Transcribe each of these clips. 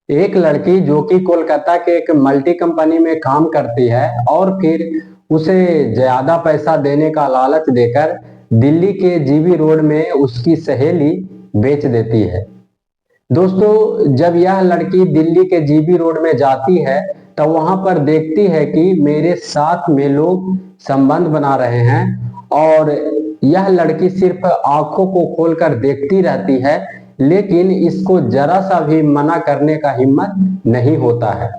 एक लड़की जो कि कोलकाता के एक मल्टी कंपनी में काम करती है और फिर उसे ज्यादा पैसा देने का लालच देकर दिल्ली के जीबी रोड में उसकी सहेली बेच देती है। दोस्तों, जब यह लड़की दिल्ली के जीबी रोड में जाती है तब वहां पर देखती है कि मेरे साथ में लोग संबंध बना रहे हैं और यह लड़की सिर्फ आंखों को खोलकर देखती रहती है, लेकिन इसको जरा सा भी मना करने का हिम्मत नहीं होता है,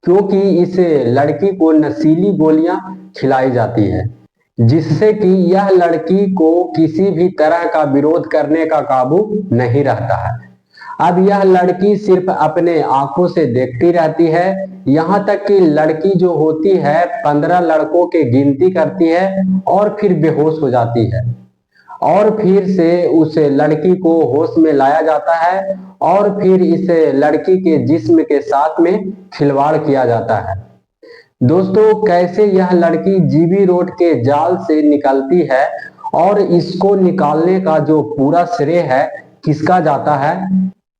क्योंकि इस लड़की को नशीली गोलियां खिलाई जाती है जिससे कि यह लड़की को किसी भी तरह का विरोध करने का काबू नहीं रहता है। अब यह लड़की सिर्फ अपने आंखों से देखती रहती है, यहाँ तक कि लड़की जो होती है 15 लड़कों के गिनती करती है और फिर बेहोश हो जाती है और फिर से उस लड़की को होश में लाया जाता है और फिर इस लड़की के जिस्म के साथ में खिलवाड़ किया जाता है। दोस्तों, कैसे यह लड़की जीबी रोड के जाल से निकलती है और इसको निकालने का जो पूरा श्रेय है किसका जाता है,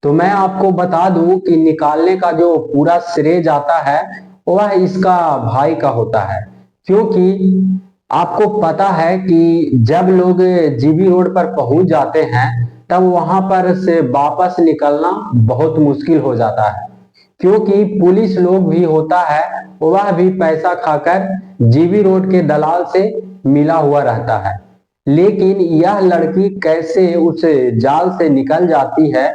तो मैं आपको बता दूं कि निकालने का जो पूरा श्रेय जाता है वह इसका भाई का होता है। क्योंकि आपको पता है कि जब लोग जीबी रोड पर पहुंच जाते हैं तब वहां पर से वापस निकलना बहुत मुश्किल हो जाता है, क्योंकि पुलिस लोग भी होता है वह भी पैसा खाकर जीबी रोड के दलाल से मिला हुआ रहता है। लेकिन यह लड़की कैसे उस जाल से निकल जाती है,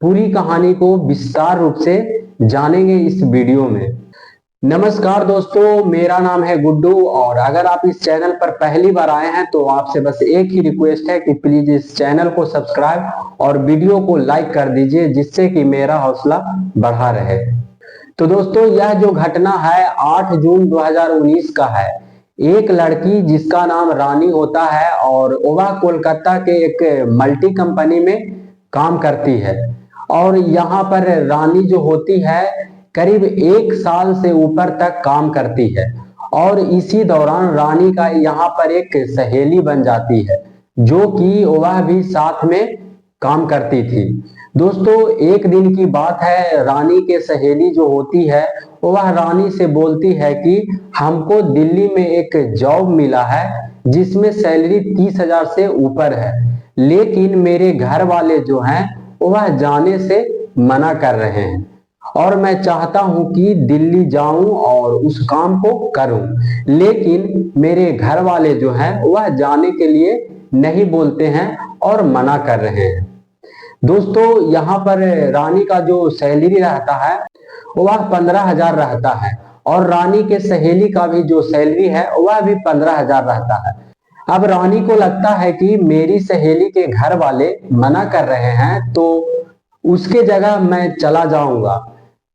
पूरी कहानी को विस्तार रूप से जानेंगे इस वीडियो में। नमस्कार दोस्तों, मेरा नाम है गुड्डू और अगर आप इस चैनल पर पहली बार आए हैं तो आपसे बस एक ही रिक्वेस्ट है कि प्लीज इस चैनल को सब्सक्राइब और वीडियो को लाइक कर दीजिए, जिससे कि मेरा हौसला बढ़ा रहे। तो दोस्तों, यह जो घटना है 8 जून 2019 का है। एक लड़की जिसका नाम रानी होता है और वह कोलकाता के एक मल्टी कंपनी में काम करती है और यहाँ पर रानी जो होती है करीब 1 साल से ऊपर तक काम करती है और इसी दौरान रानी का यहाँ पर एक सहेली बन जाती है जो कि वह भी साथ में काम करती थी। दोस्तों, एक दिन की बात है, रानी के सहेली जो होती है वह रानी से बोलती है कि हमको दिल्ली में एक जॉब मिला है जिसमें सैलरी 30,000 से ऊपर है, लेकिन मेरे घर वाले जो हैं वह जाने से मना कर रहे हैं और मैं चाहता हूं कि दिल्ली जाऊं और उस काम को करूं, लेकिन मेरे घर वाले जो हैं वह जाने के लिए नहीं बोलते हैं और मना कर रहे हैं। दोस्तों, यहाँ पर रानी का जो सैलरी रहता है वह 15,000 रहता है और रानी के सहेली का भी जो सैलरी है वह भी 15,000 रहता है। अब रानी को लगता है कि मेरी सहेली के घर वाले मना कर रहे हैं तो उसके जगह मैं चला जाऊंगा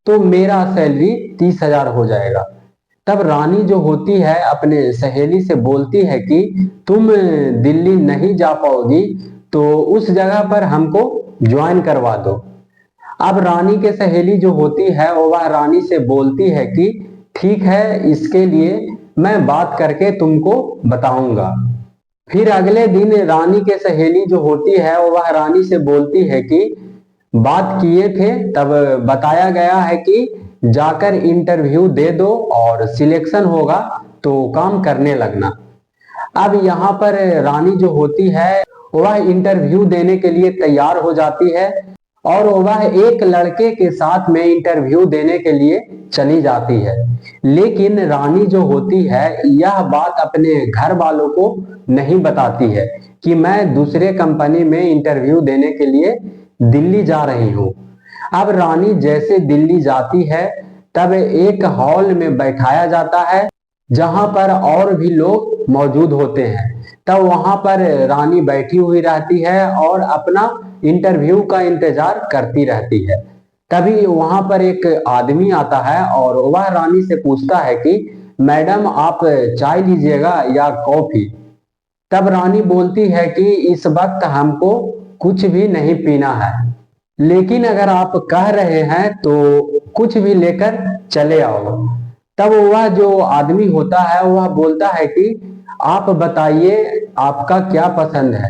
तो मेरा सैलरी 30,000 हो जाएगा। तब रानी जो होती है अपने सहेली से बोलती है कि तुम दिल्ली नहीं जा पाओगी तो उस जगह पर हमको ज्वाइन करवा दो। अब रानी के सहेली जो होती है वह रानी से बोलती है कि ठीक है, इसके लिए मैं बात करके तुमको बताऊंगा। फिर अगले दिन रानी के सहेली जो होती है वह रानी से बोलती है कि बात किए थे तब बताया गया है कि जाकर इंटरव्यू दे दो और सिलेक्शन होगा तो काम करने लगना। अब यहाँ पर रानी जो होती है वह इंटरव्यू देने के लिए तैयार हो जाती है और वह एक लड़के के साथ में इंटरव्यू देने के लिए चली जाती है, लेकिन रानी जो होती है यह बात अपने घर वालों को नहीं बताती है कि मैं दूसरे कंपनी में इंटरव्यू देने के लिए दिल्ली जा रही हूँ। अब रानी जैसे दिल्ली जाती है तब एक हॉल में बैठाया जाता है जहां पर और भी लोग मौजूद होते हैं। तब वहां पर रानी बैठी हुई रहती है और अपना इंटरव्यू का इंतजार करती रहती है। तभी वहां पर एक आदमी आता है और वह रानी से पूछता है कि मैडम, आप चाय लीजिएगा या कॉफी। तब रानी बोलती है कि इस वक्त हमको कुछ भी नहीं पीना है, लेकिन अगर आप कह रहे हैं तो कुछ भी लेकर चले आओ। तब वह जो आदमी होता है वह बोलता है कि आप बताइए आपका क्या पसंद है।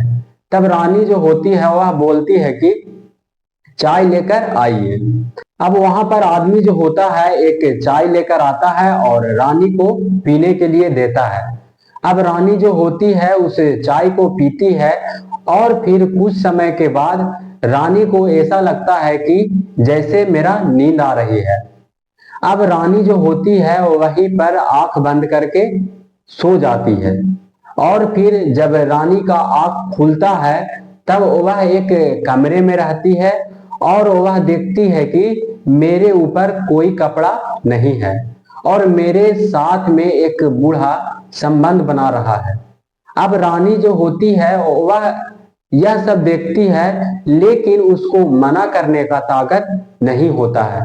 तब रानी जो होती है वह बोलती है कि चाय लेकर आइए। अब वहां पर आदमी जो होता है एक चाय लेकर आता है और रानी को पीने के लिए देता है। अब रानी जो होती है उस चाय को पीती है और फिर कुछ समय के बाद रानी को ऐसा लगता है कि जैसे मेरा नींद आ रही है। अब रानी जो होती है वहीं पर आंख बंद करके सो जाती है और फिर जब रानी का आंख खुलता है तब वह एक कमरे में रहती है और वह देखती है कि मेरे ऊपर कोई कपड़ा नहीं है और मेरे साथ में एक बूढ़ा संबंध बना रहा है। अब रानी जो होती है वह यह सब देखती है लेकिन उसको मना करने का ताकत नहीं होता है।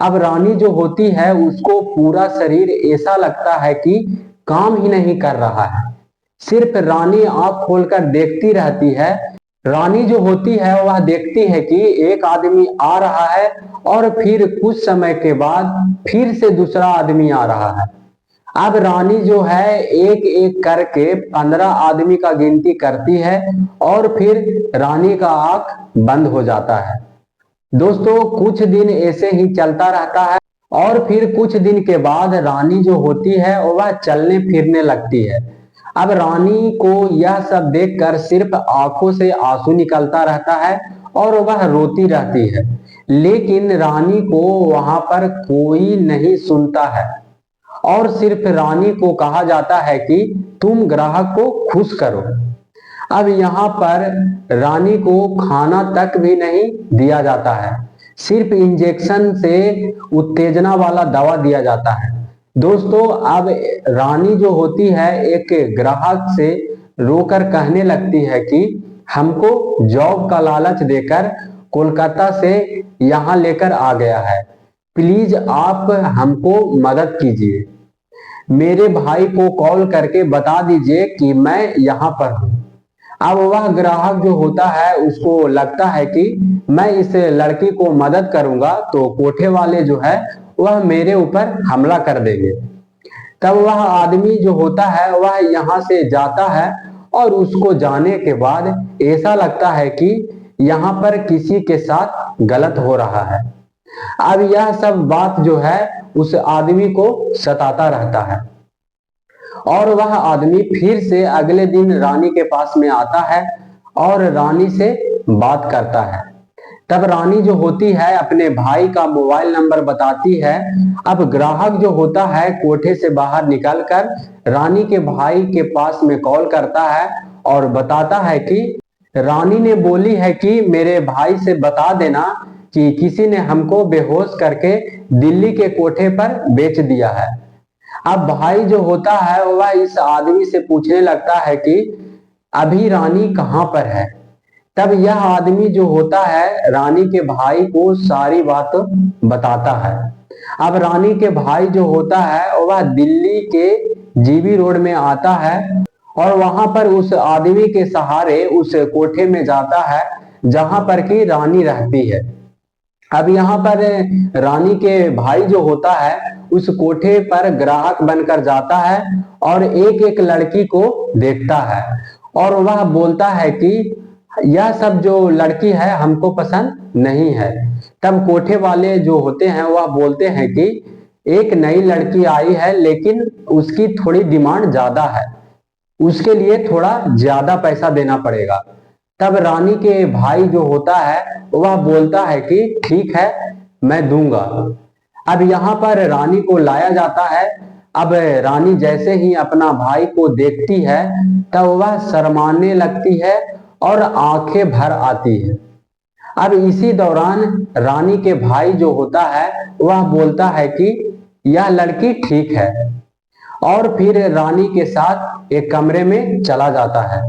अब रानी जो होती है उसको पूरा शरीर ऐसा लगता है कि काम ही नहीं कर रहा है, सिर्फ रानी आंख खोलकर देखती रहती है। रानी जो होती है वह देखती है कि एक आदमी आ रहा है और फिर कुछ समय के बाद फिर से दूसरा आदमी आ रहा है। अब रानी जो है एक एक करके 15 आदमी का गिनती करती है और फिर रानी का आंख बंद हो जाता है। दोस्तों कुछ दिन ऐसे ही चलता रहता है और फिर कुछ दिन के बाद रानी जो होती है वह चलने फिरने लगती है। अब रानी को यह सब देखकर सिर्फ आंखों से आंसू निकलता रहता है और वह रोती रहती है, लेकिन रानी को वहां पर कोई नहीं सुनता है और सिर्फ रानी को कहा जाता है कि तुम ग्राहक को खुश करो। अब यहाँ पर रानी को खाना तक भी नहीं दिया जाता है, सिर्फ इंजेक्शन से उत्तेजना वाला दवा दिया जाता है। दोस्तों अब रानी जो होती है एक ग्राहक से रोकर कहने लगती है कि हमको जॉब का लालच देकर कोलकाता से यहाँ लेकर आ गया है, प्लीज आप हमको मदद कीजिए, मेरे भाई को कॉल करके बता दीजिए कि मैं यहाँ पर हूँ। अब वह ग्राहक जो होता है उसको लगता है कि मैं इस लड़की को मदद करूंगा तो कोठे वाले जो है वह मेरे ऊपर हमला कर देंगे। तब वह आदमी जो होता है वह यहाँ से जाता है और उसको जाने के बाद ऐसा लगता है कि यहाँ पर किसी के साथ गलत हो रहा है। अब यह सब बात जो है उस आदमी को सताता रहता है और वह आदमी फिर से अगले दिन रानी के पास में आता है और रानी से बात करता है। तब रानी जो होती है अपने भाई का मोबाइल नंबर बताती है। अब ग्राहक जो होता है कोठे से बाहर निकलकर रानी के भाई के पास में कॉल करता है और बताता है कि रानी ने बोली है कि मेरे भाई से बता देना कि किसी ने हमको बेहोश करके दिल्ली के कोठे पर बेच दिया है। अब भाई जो होता है वह इस आदमी से पूछने लगता है कि अभी रानी कहाँ पर है। तब यह आदमी जो होता है रानी के भाई को सारी बात बताता है। अब रानी के भाई जो होता है वह दिल्ली के जीबी रोड में आता है और वहां पर उस आदमी के सहारे उस कोठे में जाता है जहां पर की रानी रहती है। अब यहाँ पर रानी के भाई जो होता है उस कोठे पर ग्राहक बनकर जाता है और एक एक लड़की को देखता है और वह बोलता है कि यह सब जो लड़की है हमको पसंद नहीं है। तब कोठे वाले जो होते हैं वह बोलते हैं कि एक नई लड़की आई है लेकिन उसकी थोड़ी डिमांड ज्यादा है, उसके लिए थोड़ा ज्यादा पैसा देना पड़ेगा। तब रानी के भाई जो होता है वह बोलता है कि ठीक है मैं दूंगा। अब यहाँ पर रानी को लाया जाता है। अब रानी जैसे ही अपना भाई को देखती है तब वह शर्माने लगती है और आंखें भर आती है। अब इसी दौरान रानी के भाई जो होता है वह बोलता है कि यह लड़की ठीक है और फिर रानी के साथ एक कमरे में चला जाता है।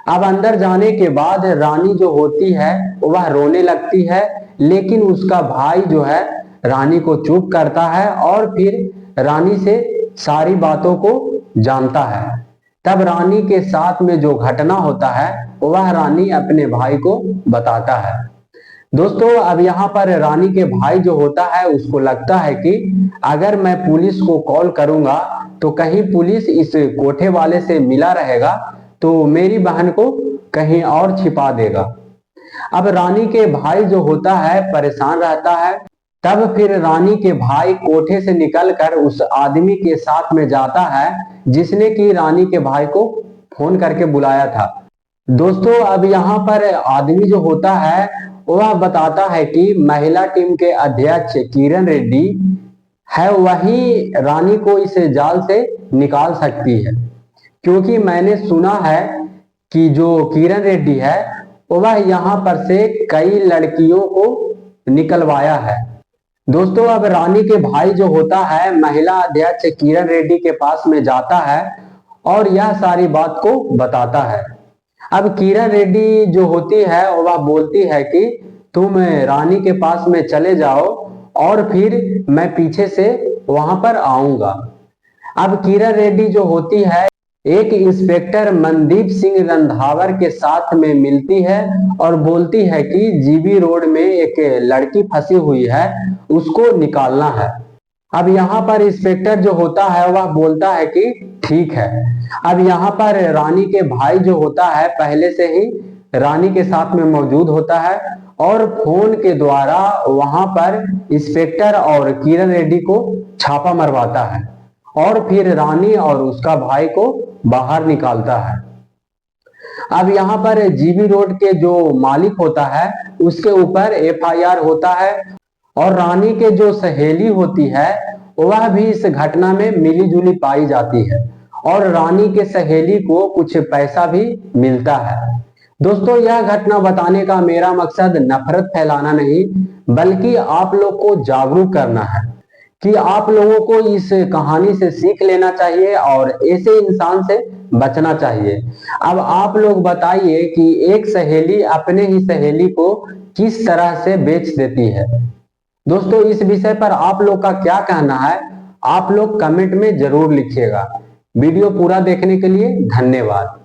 अब अंदर जाने के बाद रानी जो होती है वह रोने लगती है, लेकिन उसका भाई जो है रानी को चुप करता है और फिर रानी से सारी बातों को जानता है। तब रानी के साथ में जो घटना होता है वह रानी अपने भाई को बताता है। दोस्तों अब यहाँ पर रानी के भाई जो होता है उसको लगता है कि अगर मैं पुलिस को कॉल करूंगा तो कहीं पुलिस इस कोठे वाले से मिला रहेगा तो मेरी बहन को कहीं और छिपा देगा। अब रानी के भाई जो होता है परेशान रहता है। तब फिर रानी के भाई कोठे से निकलकर उस आदमी के साथ में जाता है जिसने कि रानी के भाई को फोन करके बुलाया था। दोस्तों अब यहाँ पर आदमी जो होता है वह बताता है कि महिला टीम के अध्यक्ष किरण रेड्डी है, वही रानी को इस जाल से निकाल सकती है, क्योंकि मैंने सुना है कि जो किरण रेड्डी है वह यहाँ पर से कई लड़कियों को निकलवाया है। दोस्तों अब रानी के भाई जो होता है महिला अध्यक्ष किरण रेड्डी के पास में जाता है और यह सारी बात को बताता है। अब किरण रेड्डी जो होती है वह बोलती है कि तुम रानी के पास में चले जाओ और फिर मैं पीछे से वहां पर आऊंगा। अब किरण रेड्डी जो होती है एक इंस्पेक्टर मनदीप सिंह रंधावर के साथ में मिलती है और बोलती है कि जीबी रोड में एक लड़की फंसी हुई है, उसको निकालना है। अब यहाँ पर इंस्पेक्टर जो होता है वह बोलता है कि ठीक है। अब यहाँ पर रानी के भाई जो होता है पहले से ही रानी के साथ में मौजूद होता है और फोन के द्वारा वहां पर इंस्पेक्टर और किरण रेड्डी को छापा मरवाता है और फिर रानी और उसका भाई को बाहर निकालता है। अब यहाँ पर जीबी रोड के जो मालिक होता है उसके ऊपर एफआईआर होता है और रानी के जो सहेली होती है वह भी इस घटना में मिली जुली पाई जाती है और रानी के सहेली को कुछ पैसा भी मिलता है। दोस्तों यह घटना बताने का मेरा मकसद नफरत फैलाना नहीं बल्कि आप लोग को जागरूक करना है कि आप लोगों को इस कहानी से सीख लेना चाहिए और ऐसे इंसान से बचना चाहिए। अब आप लोग बताइए कि एक सहेली अपने ही सहेली को किस तरह से बेच देती है। दोस्तों इस विषय पर आप लोग का क्या कहना है, आप लोग कमेंट में जरूर लिखिएगा। वीडियो पूरा देखने के लिए धन्यवाद।